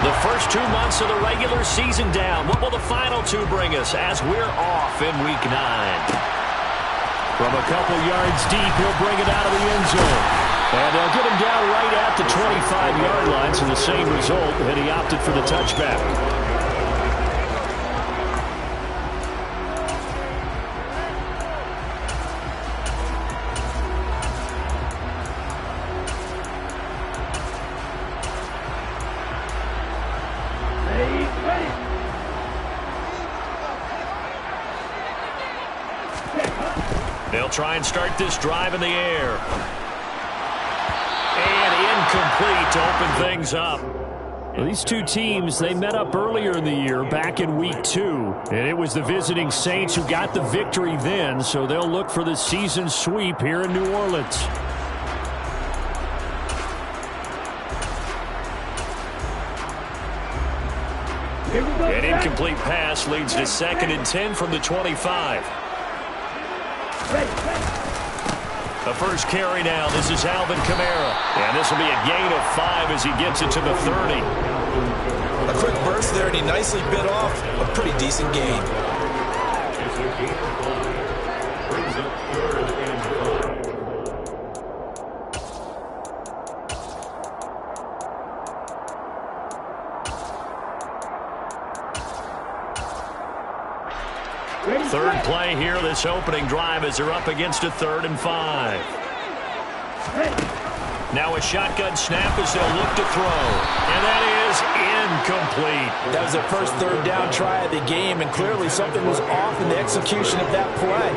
The first 2 months of the regular season down. What will the final two bring us as we're off in Week 9? From a couple yards deep, he'll bring it out of the end zone. And they'll get him down right at the 25-yard line, so the same result, and he opted for the touchback. They'll try and start this drive in the air. And incomplete to open things up. Well, these two teams, they met up earlier in the year, back in Week 2. And it was the visiting Saints who got the victory then, so they'll look for the season sweep here in New Orleans. An incomplete pass leads to 2nd and 10 from the 25. The first carry now. This is Alvin Kamara. And this will be a gain of 5 as he gets it to the 30. A quick burst there, and he nicely bit off a pretty decent gain. Third play here, this opening drive, as they're up against a 3rd and 5. Now a shotgun snap as they'll look to throw. And that is incomplete. That was their first 3rd down try of the game, and clearly something was off in the execution of that play.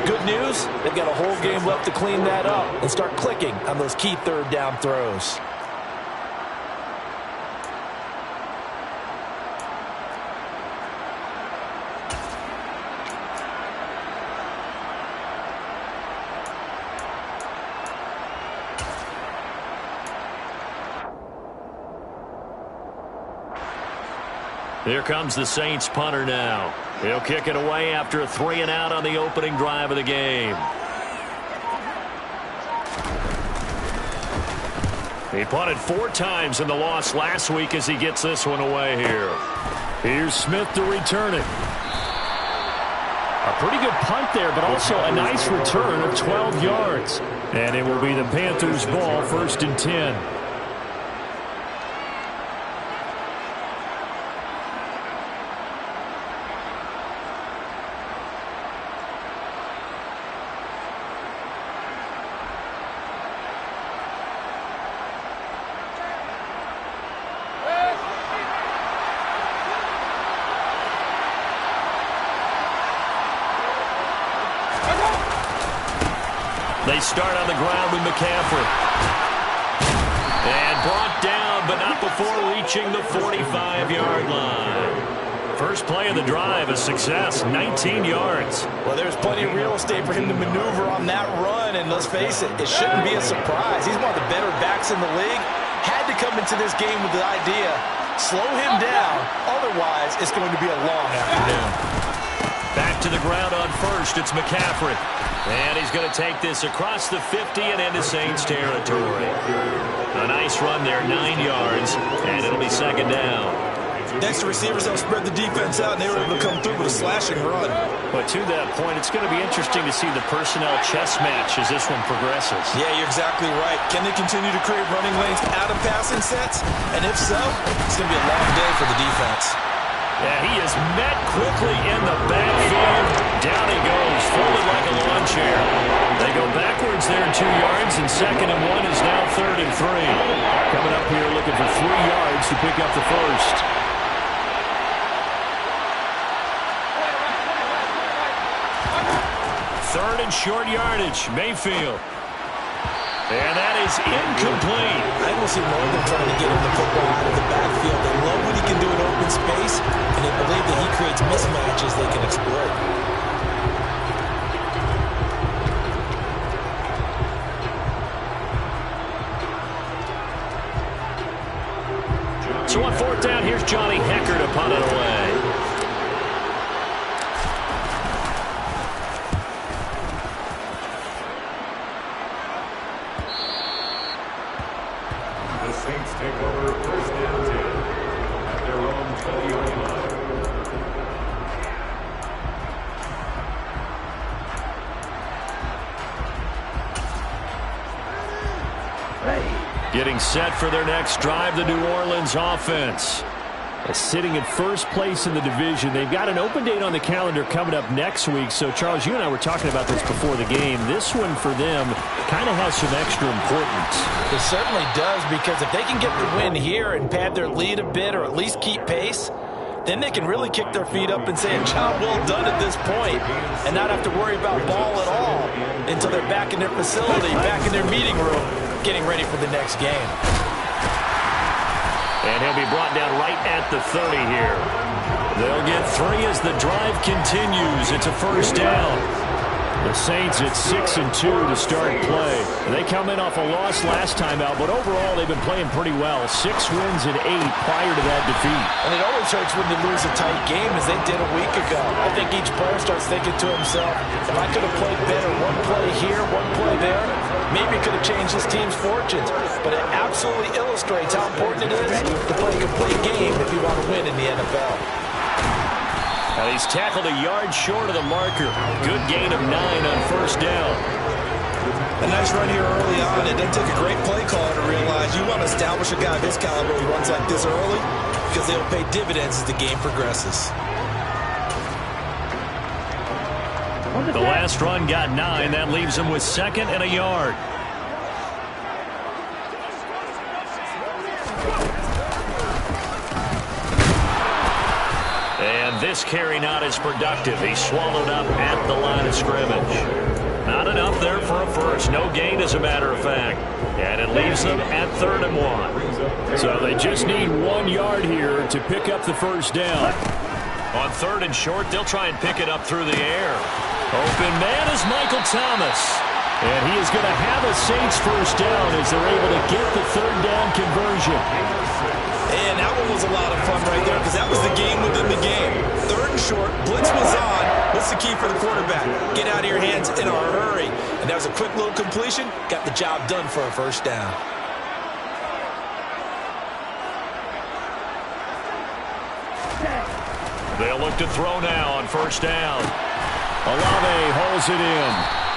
Good news, they've got a whole game left to clean that up and start clicking on those key 3rd down throws. Here comes the Saints punter now. He'll kick it away after a 3-and-out on the opening drive of the game. He punted 4 times in the loss last week as he gets this one away here. Here's Smith to return it. A pretty good punt there, but also a nice return of 12 yards. And it will be the Panthers' ball, 1st and 10. They start on the ground with McCaffrey. And brought down, but not before reaching the 45-yard line. First play of the drive, a success, 19 yards. Well, there's plenty of real estate for him to maneuver on that run, and let's face it, it shouldn't be a surprise. He's one of the better backs in the league. Had to come into this game with the idea, slow him down, otherwise it's going to be a long afternoon. Back to the ground on first, it's McCaffrey. And he's going to take this across the 50 and into Saints territory. A nice run there, 9 yards, and it'll be 2nd down. Next to receivers, they'll spread the defense out, and they were able to come through with a slashing run. But to that point, it's going to be interesting to see the personnel chess match as this one progresses. Yeah, you're exactly right. Can they continue to create running lanes out of passing sets? And if so, it's going to be a long day for the defense. Yeah, he is met quickly in the backfield. Down he goes, folded like a lawn chair. They go backwards there 2 yards, and 2nd and 1 is now 3rd and 3. Coming up here looking for 3 yards to pick up the first. Third and short yardage, Mayfield. And that is incomplete. I will see more than trying to get him the football out of the backfield. They love what he can do in open space, and they believe that he creates mismatches they can exploit. So on 4th down, here's Johnny Hecker to punt it away. The Saints take over 1st and 10 Getting set for their next drive, the New Orleans offense. Sitting at first place in the division. They've got an open date on the calendar coming up next week. So, Charles, you and I were talking about this before the game. This one for them kind of has some extra importance. It certainly does, because if they can get the win here and pad their lead a bit or at least keep pace, then they can really kick their feet up and say a job well done at this point and not have to worry about ball at all until they're back in their facility, back in their meeting room, getting ready for the next game. And he'll be brought down right at the 30 here. They'll get 3 as the drive continues. It's a first down. The Saints at 6-2 to start play. They come in off a loss last time out, but overall they've been playing pretty well. 6 wins and 8 prior to that defeat. And it always hurts when you lose a tight game, as they did a week ago. I think each player starts thinking to himself, if I could have played better one play here, one play there, maybe it could have changed this team's fortunes. But it absolutely illustrates how important it is to play a complete game if you want to win in the NFL. Now he's tackled a yard short of the marker. Good gain of 9 on first down. A nice run here early on. It doesn't take a great play caller to realize you want to establish a guy of his caliber who runs like this early, because they'll pay dividends as the game progresses. The last run got 9. That leaves him with 2nd and a yard. And this carry not as productive. He's swallowed up at the line of scrimmage. Not enough there for a first. No gain, as a matter of fact. And it leaves them at 3rd and 1. So they just need 1 yard here to pick up the first down. On 3rd and short, they'll try and pick it up through the air. Open man is Michael Thomas. And he is going to have a Saints first down as they're able to get the 3rd down conversion. And that one was a lot of fun right there, because that was the game within the game. 3rd and short, blitz was on. What's the key for the quarterback? Get out of your hands in a hurry. And that was a quick little completion. Got the job done for a first down. They'll look to throw now on first down. Olave holds it in.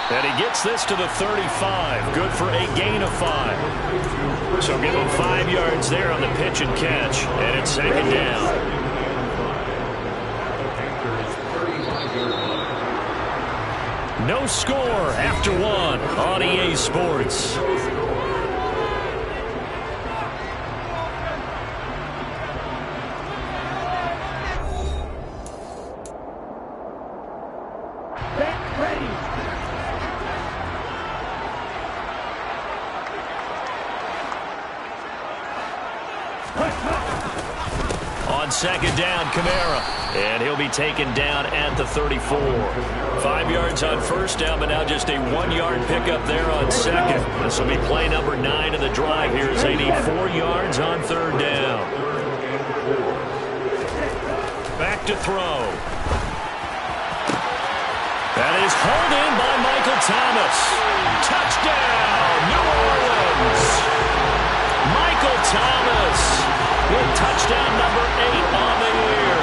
And he gets this to the 35. Good for a gain of 5. So give him 5 yards there on the pitch and catch. And it's 2nd down. No score after 1 on EA Sports. On 2nd down, Kamara. And he'll be taken down at the 34. 5 yards on first down, but now just a 1-yard pickup there on 2nd. This will be play number 9 of the drive here as they need 4 yards on 3rd down. Back to throw. That is hauled in by Michael Thomas. Touchdown, New Orleans. Michael Thomas with touchdown number 8 on the year.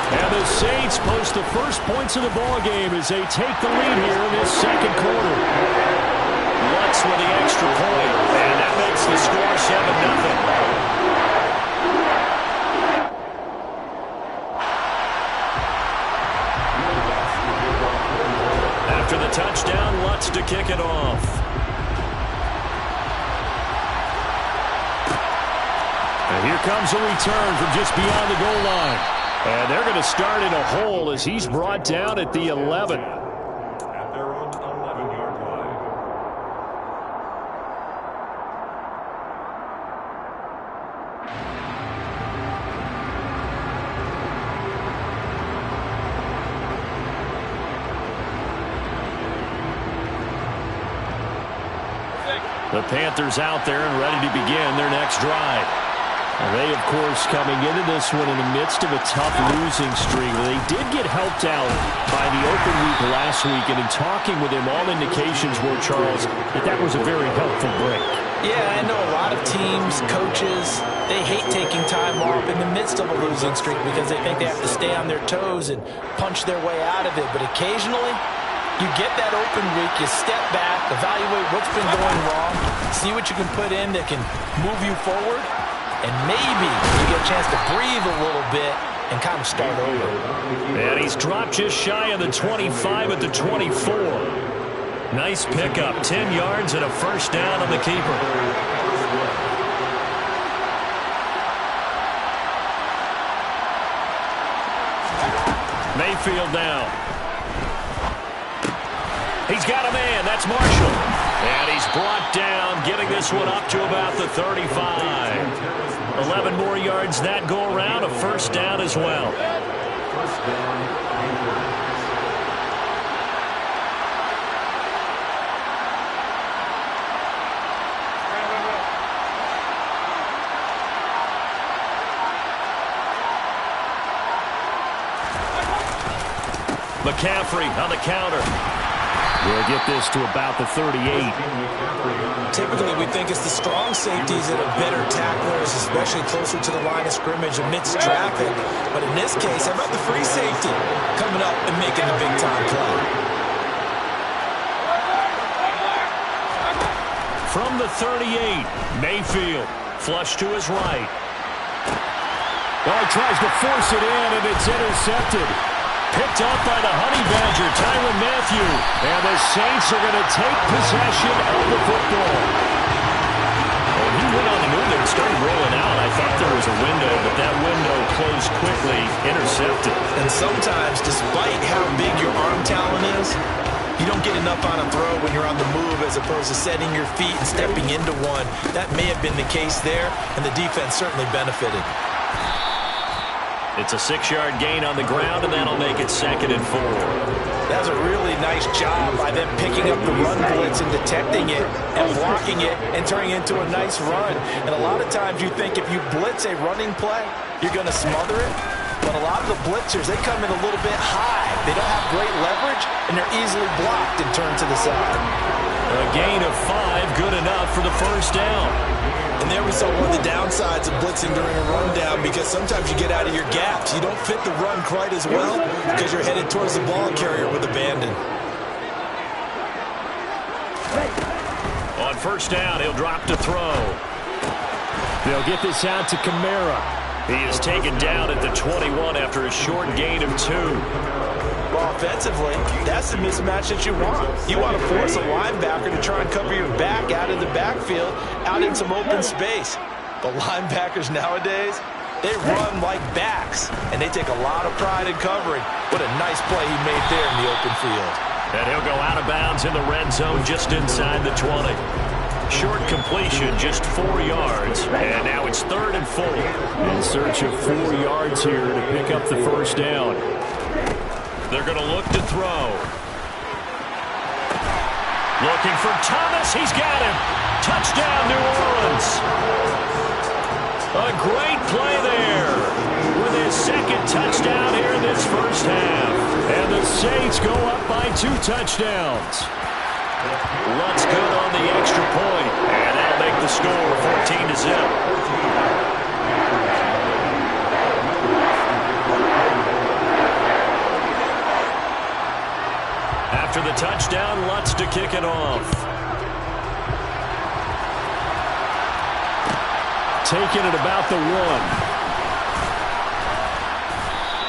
And the Saints post the first points of the ballgame as they take the lead here in this 2nd quarter. Lutz with the extra point, and that makes the score 7-0. After the touchdown, Lutz to kick it off. And here comes a return from just beyond the goal line. And they're going to start in a hole as he's brought down at the 11. At their own 11-yard line. The Panthers out there and ready to begin their next drive. And they, of course, coming into this one in the midst of a tough losing streak. They did get helped out by the open week last week, and in talking with him, all indications were, Charles, that was a very helpful break. Yeah, I know a lot of teams, coaches, they hate taking time off in the midst of a losing streak because they think they have to stay on their toes and punch their way out of it. But occasionally, you get that open week, you step back, evaluate what's been going wrong, see what you can put in that can move you forward, and maybe you get a chance to breathe a little bit and kind of start over. And he's dropped just shy of the 25 at the 24. Nice pickup, 10 yards and a first down on the keeper. Mayfield now. He's got a man. That's Marshall. And he's brought down, getting this one up to about the 35. 11 more yards that go around, a first down as well. McCaffrey on the counter. We'll get this to about the 38. Typically, we think it's the strong safeties that are better tacklers, especially closer to the line of scrimmage amidst traffic. But in this case, how about the free safety coming up and making the big-time play? From the 38, Mayfield, flush to his right. Oh, he tries to force it in, and it's intercepted. Picked up by the Honey Badger, Tyrann Mathieu. And the Saints are going to take possession of the football. Oh, he went on the move there and started rolling out. I thought there was a window, but that window closed quickly, intercepted. And sometimes, despite how big your arm talent is, you don't get enough on a throw when you're on the move as opposed to setting your feet and stepping into one. That may have been the case there, and the defense certainly benefited. It's a 6-yard gain on the ground, and that'll make it 2nd and 4. That was a really nice job by them picking up the run blitz and detecting it and blocking it and turning it into a nice run. And a lot of times you think if you blitz a running play, you're going to smother it. But a lot of the blitzers, they come in a little bit high. They don't have great leverage, and they're easily blocked and turned to the side. A gain of 5, good enough for the first down. And there we saw one of the downsides of blitzing during a rundown because sometimes you get out of your gaps. You don't fit the run quite as well because you're headed towards the ball carrier with abandon. On first down, he'll drop to throw. They'll get this out to Kamara. He is taken down at the 21 after a short gain of 2. Well, offensively, that's the mismatch that you want. You want to force a linebacker to try and cover your back out of the backfield, out in some open space. But linebackers nowadays, they run like backs, and they take a lot of pride in covering. What a nice play he made there in the open field. And he'll go out of bounds in the red zone just inside the 20. Short completion, just 4 yards. And now it's 3rd and 4. In search of 4 yards here to pick up the first down. They're going to look to throw. Looking for Thomas. He's got him. Touchdown, New Orleans. A great play there with his 2nd touchdown here in this first half. And the Saints go up by 2 touchdowns. Lutz good on the extra point, and that'll make the score 14-0. After the touchdown, Lutz to kick it off. Taking it about the 1.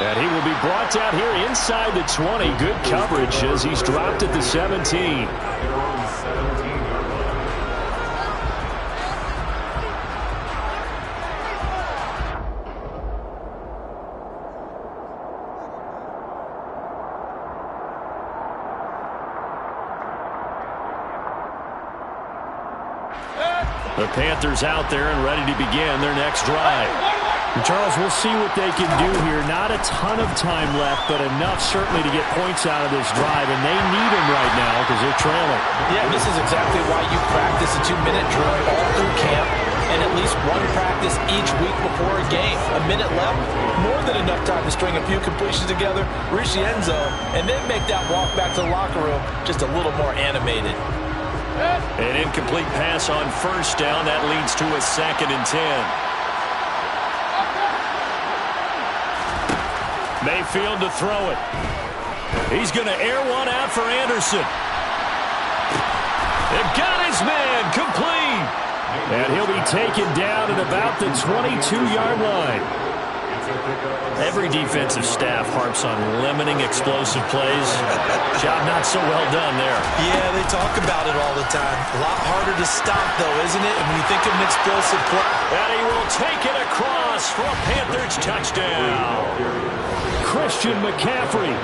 And he will be brought down here inside the 20. Good coverage as he's dropped at the 17. The Panthers out there and ready to begin their next drive. And Charles, we'll see what they can do here. Not a ton of time left, but enough certainly to get points out of this drive, and they need them right now because they're trailing. Yeah, this is exactly why you practice a 2-minute drill all through camp and at least one practice each week before a game. A minute left, more than enough time to string a few completions together, reach the end zone, and then make that walk back to the locker room just a little more animated. An incomplete pass on first down. That leads to a 2nd and 10. Mayfield to throw it. He's going to air one out for Anderson. They've got his man complete. And he'll be taken down at about the 22-yard line. Every defensive staff harps on limiting explosive plays. Job not so well done there. Yeah, they talk about it all the time. A lot harder to stop, though, isn't it? And when you think of an explosive play. And he will take it across for a Panthers touchdown. Christian McCaffrey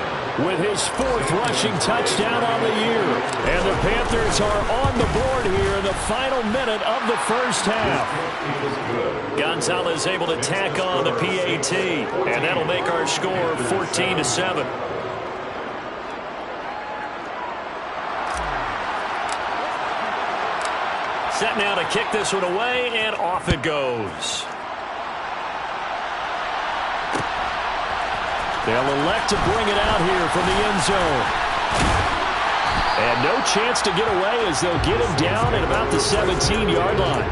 with his 4th rushing touchdown on the year. And the Panthers are on the board here in the final minute of the first half. Gonzalez able to tack on the PAT. And that'll make our score 14-7. Set now to kick this one away, and off it goes. They'll elect to bring it out here from the end zone. And no chance to get away as they'll get him down at about the 17-yard line.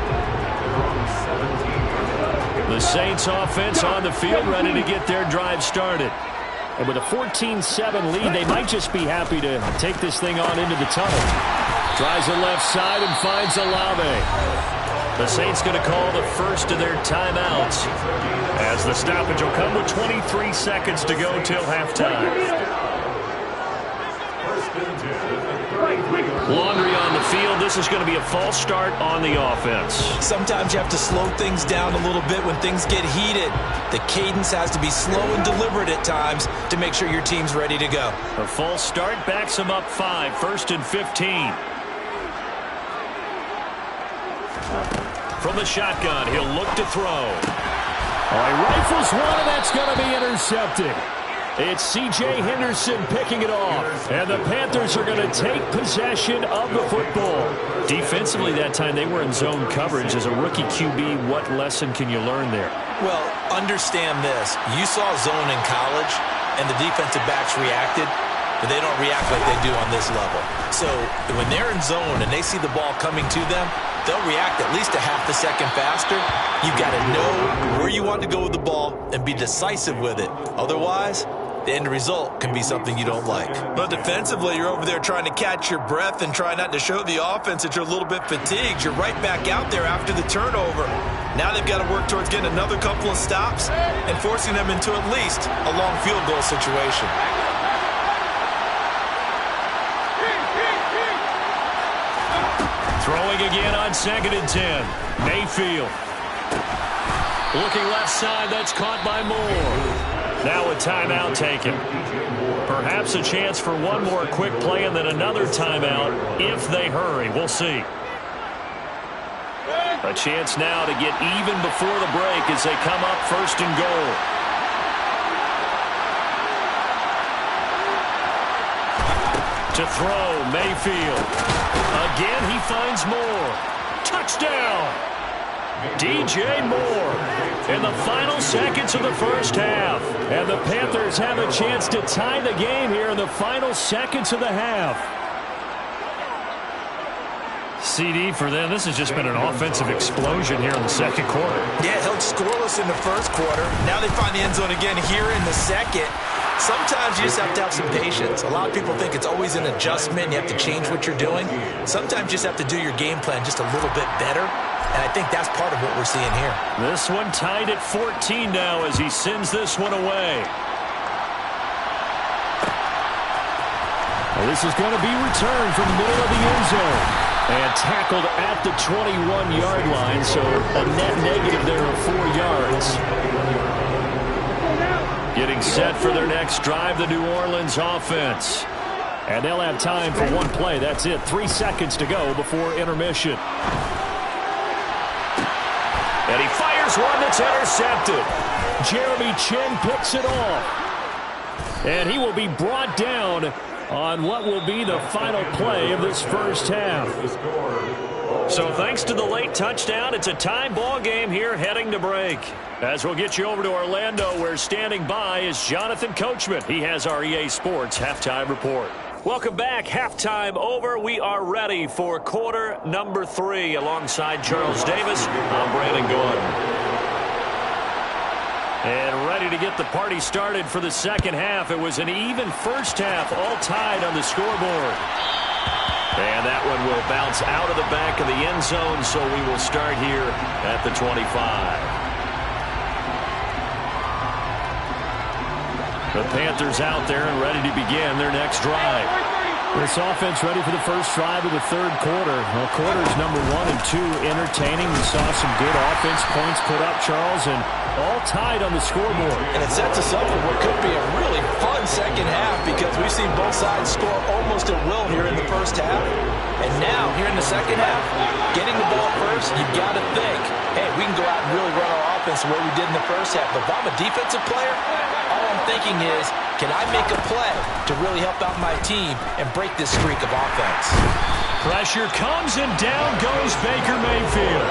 The Saints offense on the field ready to get their drive started. And with a 14-7 lead, they might just be happy to take this thing on into the tunnel. Tries the left side and finds Olave. The Saints going to call the first of their timeouts as the stoppage will come with 23 seconds to go till halftime. Laundry on the field. This is going to be a false start on the offense. Sometimes you have to slow things down a little bit when things get heated. The cadence has to be slow and deliberate at times to make sure your team's ready to go. A false start backs them up 5, 1st and 15. From the shotgun, he'll look to throw. Oh, he rifles one, and that's going to be intercepted. It's C.J. Henderson picking it off. And the Panthers are going to take possession of the football. Defensively that time, they were in zone coverage. As a rookie QB, what lesson can you learn there? Well, understand this. You saw zone in college, and the defensive backs reacted, but they don't react like they do on this level. So when they're in zone and they see the ball coming to them, they'll react at least a half a second faster. You've got to know where you want to go with the ball and be decisive with it. Otherwise, the end result can be something you don't like. But defensively, you're over there trying to catch your breath and try not to show the offense that you're a little bit fatigued. You're right back out there after the turnover. Now they've got to work towards getting another couple of stops and forcing them into at least a long field goal situation. Throwing again on 2nd and 10. Mayfield. Looking left side, that's caught by Moore. Now a timeout taken. Perhaps a chance for one more quick play and then another timeout if they hurry. We'll see. A chance now to get even before the break as they come up 1st and goal. To throw, Mayfield. Again, he finds Moore. Touchdown! DJ Moore in the final seconds of the first half. And the Panthers have a chance to tie the game here in the final seconds of the half. CD for them. This has just been an offensive explosion here in the second quarter. Yeah, held scoreless in the first quarter. Now they find the end zone again here in the second. Sometimes you just have to have some patience. A lot of people think it's always an adjustment. You have to change what you're doing. Sometimes you just have to do your game plan just a little bit better. And I think that's part of what we're seeing here. This one tied at 14 now as he sends this one away. Well, this is going to be returned from the middle of the end zone. And tackled at the 21-yard line, so a net negative there of 4 yards. Getting set for their next drive, the New Orleans offense. And they'll have time for one play. That's it. 3 seconds to go before intermission. And he fires one that's intercepted. Jeremy Chin picks it off. And he will be brought down on what will be the final play of this first half. So thanks to the late touchdown, it's a tie ball game here heading to break. As we'll get you over to Orlando, where standing by is Jonathan Coachman. He has our EA Sports halftime report. Welcome back. Halftime over. We are ready for quarter number 3. Alongside Charles Davis, I'm Brandon Gordon. And ready to get the party started for the second half. It was an even first half, all tied on the scoreboard. And that one will bounce out of the back of the end zone, so we will start here at the 25. The Panthers out there and ready to begin their next drive. This offense ready for the first drive of the third quarter. Well, quarters number 1 and 2 entertaining. We saw some good offense points put up, Charles, and all tied on the scoreboard. And it sets us up for what could be a really fun second half because we've seen both sides score almost at will here in the first half. And now, here in the second half, getting the ball first, you've got to think, hey, we can go out and really run our offense the way we did in the first half. But if I'm a defensive player, all I'm thinking is, can I make a play to really help out my team and break this streak of offense? Pressure comes and down goes Baker Mayfield.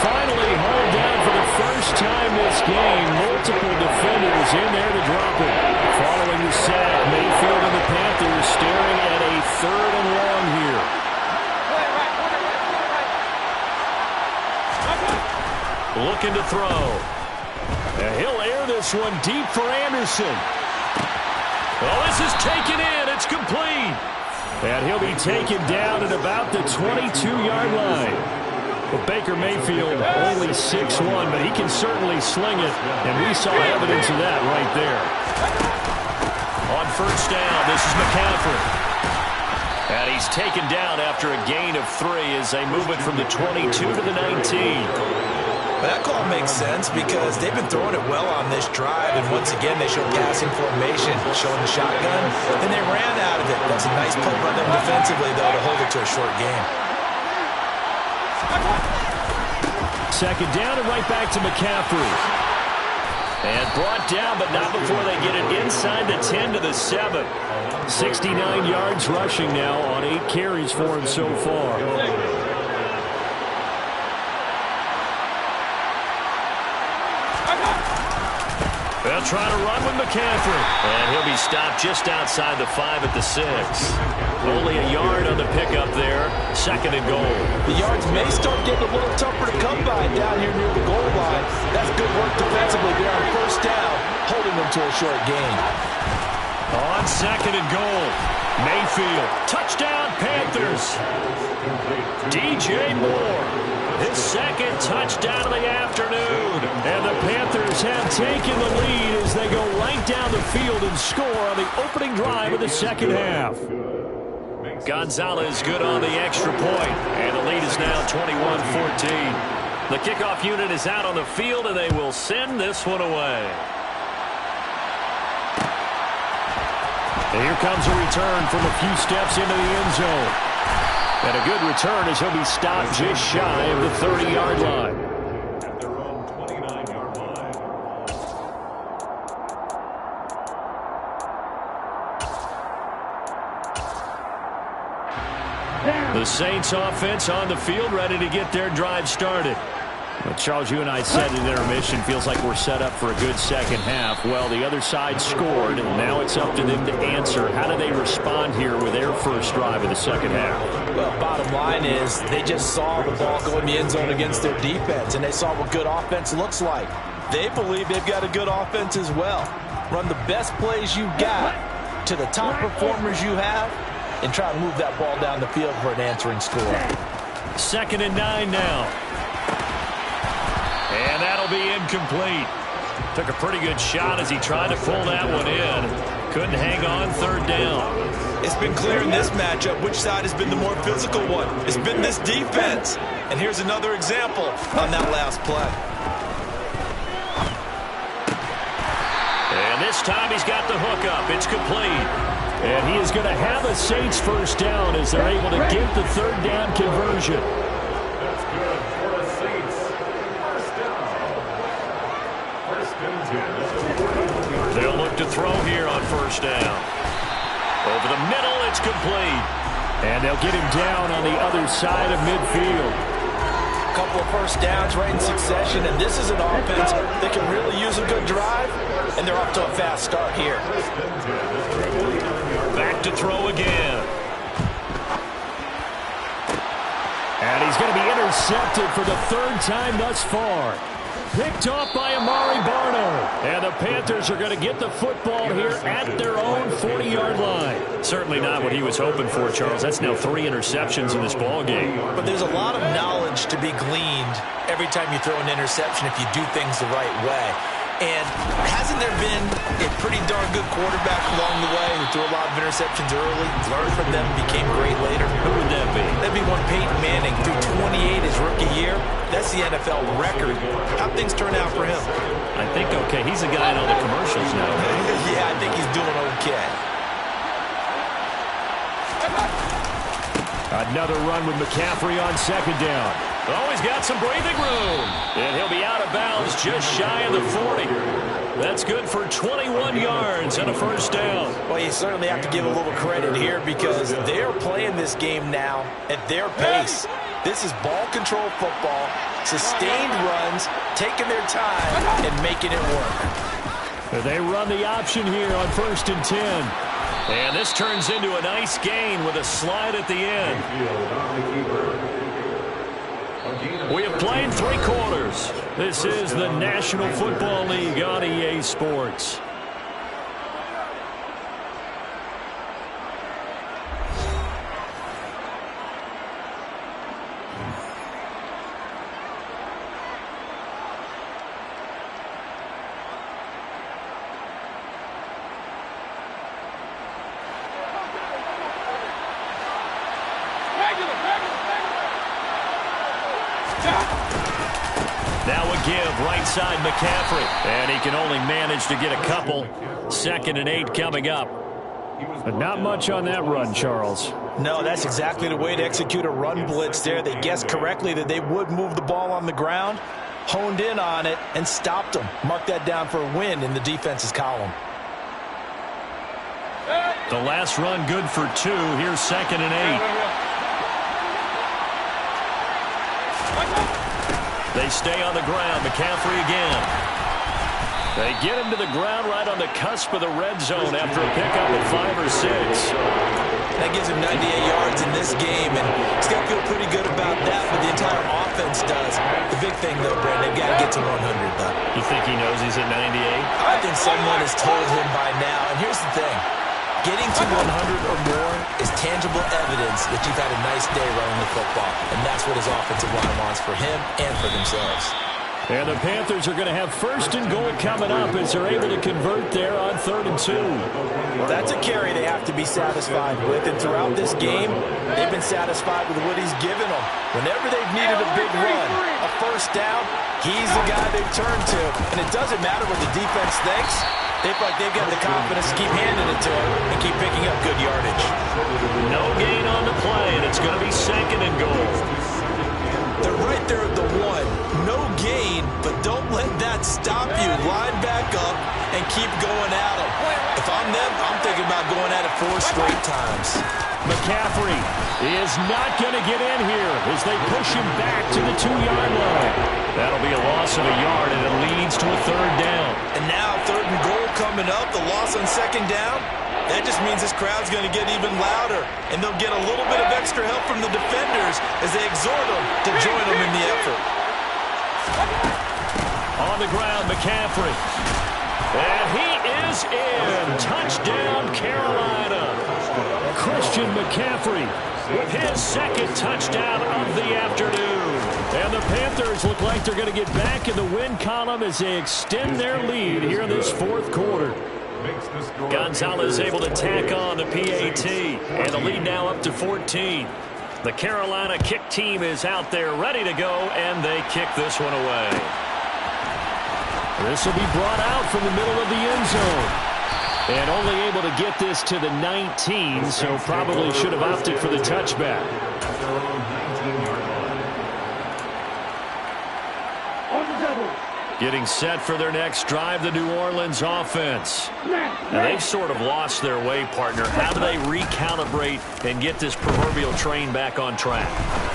Finally hauled down for the first time this game. Multiple defenders in there to drop it. Following the sack, Mayfield and the Panthers staring at a 3rd and long here. Looking to throw. And he'll air this one deep for Anderson. Oh, this is taken in. It's complete. And he'll be taken down at about the 22-yard line. But Baker Mayfield only 6'1", but he can certainly sling it. And we saw evidence of that right there. On first down, this is McCaffrey. And he's taken down after a gain of 3 as they move it from the 22 to the 19. But that call makes sense because they've been throwing it well on this drive, and once again they showed passing formation, showing the shotgun, and they ran out of it. That's a nice play by them defensively, though, to hold it to a short game. Second down and right back to McCaffrey. And brought down, but not before they get it inside the 10 to the 7. 69 yards rushing now on 8 carries for him so far. They'll try to run with McCaffrey. And he'll be stopped just outside the 5 at the 6. Only a yard on the pickup there. 2nd and goal. The yards may start getting a little tougher to come by down here near the goal line. That's good work defensively there on first down, holding them to a short gain. On 2nd and goal. Mayfield. Touchdown, Panthers. DJ Moore. His 2nd touchdown of the afternoon. And the Panthers have taken the lead as they go right down the field and score on the opening drive of the second half. Gonzalez good on the extra point. And the lead is now 21-14. The kickoff unit is out on the field, and they will send this one away. And here comes a return from a few steps into the end zone. And a good return as he'll be stopped just shy of the 30-yard line. At their own 29-yard line. The Saints offense on the field, ready to get their drive started. Well, Charles, you and I said in intermission, feels like we're set up for a good second half. Well, the other side scored, and now it's up to them to answer. How do they respond here with their first drive of the second half? Well, bottom line is they just saw the ball go in the end zone against their defense, and they saw what good offense looks like. They believe they've got a good offense as well. Run the best plays you've got to the top performers you have, and try to move that ball down the field for an answering score. 2nd and 9 now. And that'll be incomplete. Took a pretty good shot as he tried to pull that one in. Couldn't hang on 3rd down. It's been clear in this matchup which side has been the more physical one. It's been this defense. And here's another example on that last play. And this time he's got the hook up. It's complete. And he is going to have a Saints first down as they're able to get the 3rd down conversion. That's good for the Saints. First down. First and 10. They'll look to throw here on first down. Over the middle, it's complete. And they'll get him down on the other side of midfield. A couple of first downs right in succession, and this is an offense that can really use a good drive, and they're off to a fast start here. Back to throw again. intercepted for the third time thus far. Picked off by Amari Barno. And the Panthers are going to get the football here at their own 40-yard line. Certainly not what he was hoping for, Charles. That's now 3 interceptions in this ball game. But there's a lot of knowledge to be gleaned every time you throw an interception if you do things the right way. And hasn't there been a pretty darn good quarterback along the way who threw a lot of interceptions early, learned from them, became great later? Who would that be? That'd be one Peyton Manning, threw 28 his rookie year. That's the NFL record. How'd things turn out for him? I think okay. He's a guy in all the commercials now. Yeah, I think he's doing okay. Another run with McCaffrey on second down. Oh, he's got some breathing room. And he'll be out of bounds just shy of the 40. That's good for 21 yards and a first down. Well, you certainly have to give a little credit here because they're playing this game now at their pace. This is ball control football, sustained runs, taking their time, and making it work. They run the option here on 1st and 10. And this turns into a nice gain with a slide at the end. We have played 3 quarters. This is the National Football League on EA Sports. Now a give right side McCaffrey. And he can only manage to get a couple. 2nd and 8 coming up. But not much on that run, Charles. No, that's exactly the way to execute a run blitz there. They guessed correctly that they would move the ball on the ground, honed in on it, and stopped them. Mark that down for a win in the defense's column. The last run good for 2. Here's 2nd and 8. They stay on the ground. McCaffrey again. They get him to the ground right on the cusp of the red zone after a pickup of 5 or 6. That gives him 98 yards in this game, and he's got to feel pretty good about that, but the entire offense does. The big thing, though, Brandon, they've got to get to 100, though. You think he knows he's at 98? I think someone has told him by now, and here's the thing. Getting to 100 or more is tangible evidence that you've had a nice day running the football, and that's what his offensive line wants for him and for themselves. And the Panthers are going to have 1st and goal coming up as they're able to convert there on 3rd and 2. Well, that's a carry they have to be satisfied with, and throughout this game, they've been satisfied with what he's given them. Whenever they've needed a big run, a first down, he's the guy they've turned to, and it doesn't matter what the defense thinks. They feel like they've got the confidence to keep handing it to him and keep picking up good yardage. No gain on the play, and it's going to be 2nd and goal. They're right there at the 1. No gain, but don't let that stop you. Line back up and keep going at them. If I'm them, I'm thinking about going at it 4 straight times. McCaffrey is not going to get in here as they push him back to the 2-yard line. That'll be a loss of a yard, and it leads to a 3rd down. And now 3rd and goal coming up, the loss on 2nd down. That just means this crowd's going to get even louder, and they'll get a little bit of extra help from the defenders as they exhort them to join them in the effort. On the ground, McCaffrey. And he is in. Touchdown, Carolina. Christian McCaffrey with his 2nd touchdown of the afternoon. And the Panthers look like they're going to get back in the win column as they extend their lead here in this 4th quarter. Gonzalez able to tack on the PAT, and the lead now up to 14. The Carolina kick team is out there ready to go, and they kick this one away. This will be brought out from the middle of the end zone. And only able to get this to the 19, so probably should have opted for the touchback. Getting set for their next drive, the New Orleans offense. Now, they've sort of lost their way, partner. How do they recalibrate and get this proverbial train back on track?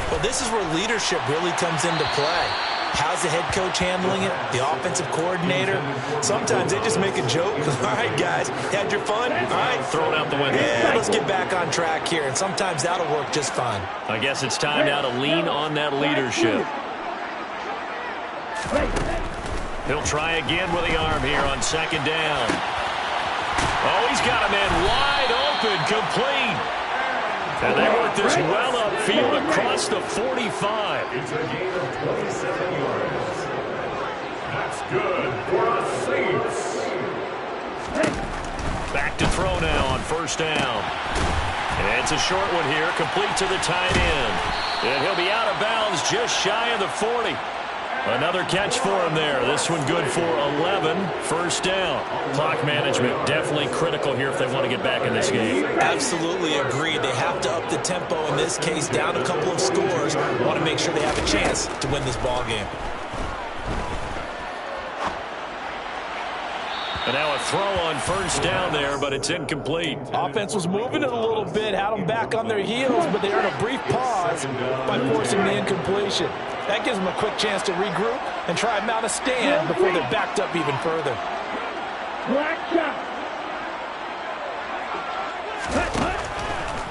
Well, this is where leadership really comes into play. How's the head coach handling it? The offensive coordinator? Sometimes they just make a joke. All right, guys, had your fun? All right. Throw it out the window. Yeah, let's get back on track here, and sometimes that'll work just fine. I guess it's time now to lean on that leadership. He'll try again with the arm here on second down. Oh, he's got a man wide open, complete. And they work this well upfield across the 45. It's a gain of 27 yards. That's good for the Saints. Back to throw now on first down. And it's a short one here, complete to the tight end. And he'll be out of bounds just shy of the 40. Another catch for him there. This one good for 11. First down. Clock management definitely critical here if they want to get back in this game. Absolutely agreed. They have to up the tempo in this case, down a couple of scores. Want to make sure they have a chance to win this ball game. And now a throw on first down there, but it's incomplete. Offense was moving it a little bit, had them back on their heels, but they earned a brief pause by forcing the incompletion. That gives them a quick chance to regroup and try and mount a stand before they're backed up even further.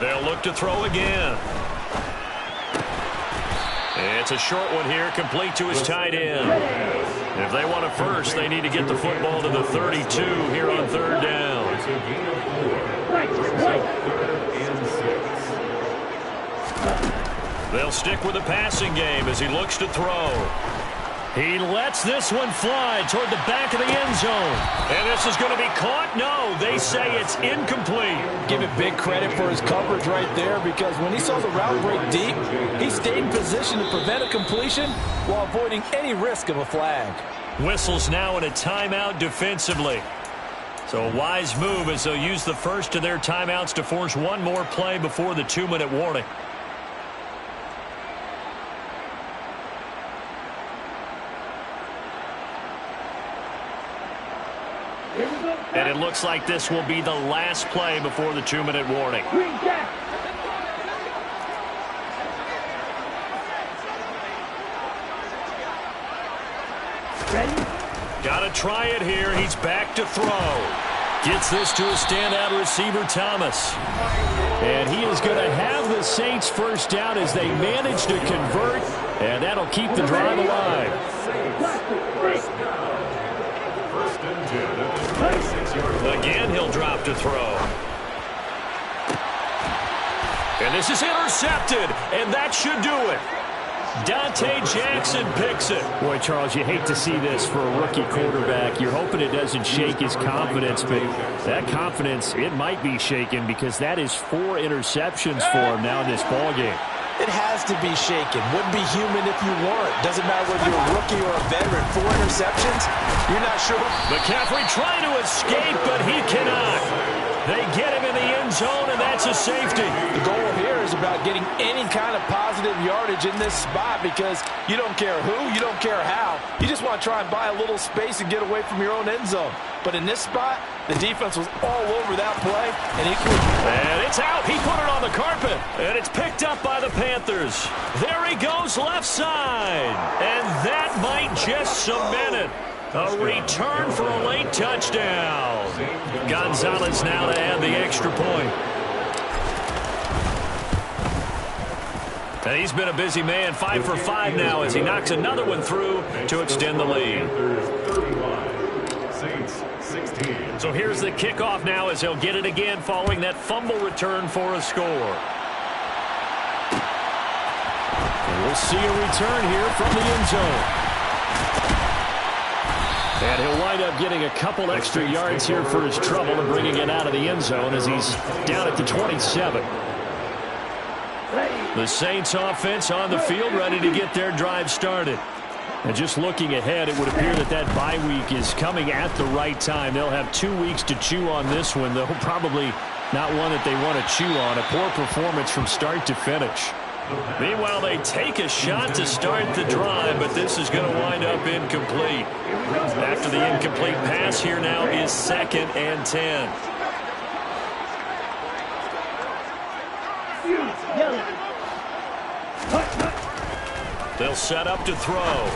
They'll look to throw again. It's a short one here, complete to his tight end. If they want a first, they need to get the football to the 32 here on third down. It's a gain of 4. Third and 6. They'll stick with the passing game as he looks to throw. He lets this one fly toward the back of the end zone. And this is going to be caught? No, they say it's incomplete. Give it big credit for his coverage right there, because when he saw the route break deep, he stayed in position to prevent a completion while avoiding any risk of a flag. Whistles now in a timeout defensively. So a wise move as they'll use the first of their timeouts to force one more play before the 2-minute warning. And it looks like this will be the last play before the 2-minute warning. Got to try it here. He's back to throw. Gets this to a standout receiver, Thomas. And he is going to have the Saints first down as they manage to convert. And that'll keep the drive alive. Again, he'll drop to throw. And this is intercepted, and that should do it. Dante Jackson picks it. Boy, Charles, you hate to see this for a rookie quarterback. You're hoping it doesn't shake his confidence, but that confidence, it might be shaken because that is 4 interceptions for him now in this ballgame. It has to be shaken. Wouldn't be human if you weren't. Doesn't matter whether you're a rookie or a veteran. 4 interceptions, you're not sure. McCaffrey trying to escape, but he cannot. They get him in the end zone, and that's a safety. The goal here is about getting any kind of positive yardage in this spot, because you don't care who, you don't care how. You just want to try and buy a little space and get away from your own end zone. But in this spot, the defense was all over that play, and he could. And it's out. He put it on the carpet, and it's picked up by the Panthers. There he goes, left side. And that might just cement it. A return for a late touchdown. Gonzalez now to add the extra point. And he's been a busy man, 5 for 5 now as he knocks another one through to extend the lead. So here's the kickoff now as he'll get it again following that fumble return for a score. And we'll see a return here from the end zone. And he'll wind up getting a couple extra yards here for his trouble and bringing it out of the end zone as he's down at the 27. The Saints offense on the field ready to get their drive started. And just looking ahead, it would appear that that bye week is coming at the right time. They'll have 2 weeks to chew on this one, though probably not one that they want to chew on. A poor performance from start to finish. Meanwhile, they take a shot to start the drive, but this is going to wind up incomplete. After the incomplete pass, here now is 2nd and 10. They'll set up to throw.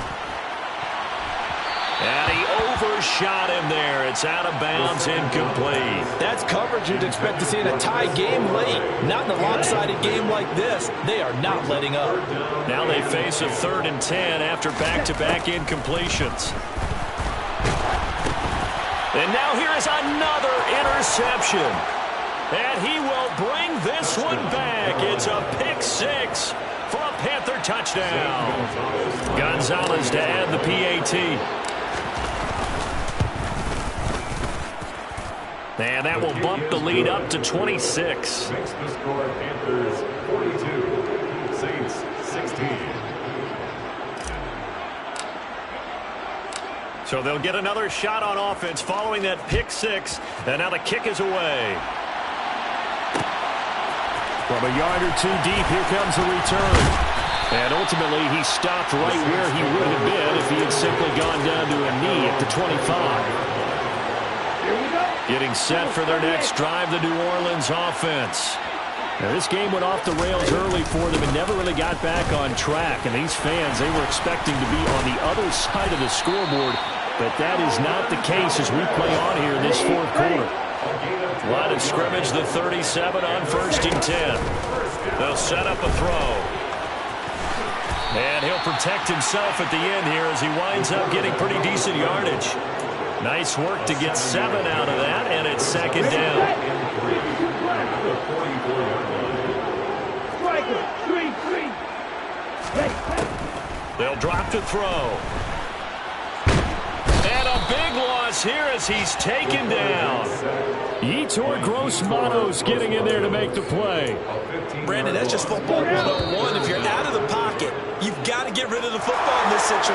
And he overshot him there. It's out of bounds, incomplete. That's coverage you'd expect to see in a tie game late. Not in a lopsided game like this. They are not letting up. Now they face a 3rd and 10 after back-to-back incompletions. And now here is another interception. And he will bring this one back. It's a pick 6 for a Panther touchdown. Gonzalez to add the PAT. And that will bump the lead up to 26. Makes the score Panthers 42, Saints 16. So they'll get another shot on offense following that pick 6. And now the kick is away. From a yard or two deep, here comes the return. And ultimately, he stopped right where he would have been if he had simply gone down to a knee at the 25. Getting set for their next drive, the New Orleans offense. Now, this game went off the rails early for them and never really got back on track. And these fans, they were expecting to be on the other side of the scoreboard. But that is not the case as we play on here in this 4th quarter. Line of scrimmage, the 37 on 1st and 10. They'll set up a throw. And he'll protect himself at the end here as he winds up getting pretty decent yardage. Nice work to get 7 out of that, and it's 2nd down. They'll drop to throw. And a big loss here as he's taken down. Yetur Gross-Matos getting in there to make the play. Brandon, that's just football 101. If you're out of the pocket, you've got to get rid of the football in this situation.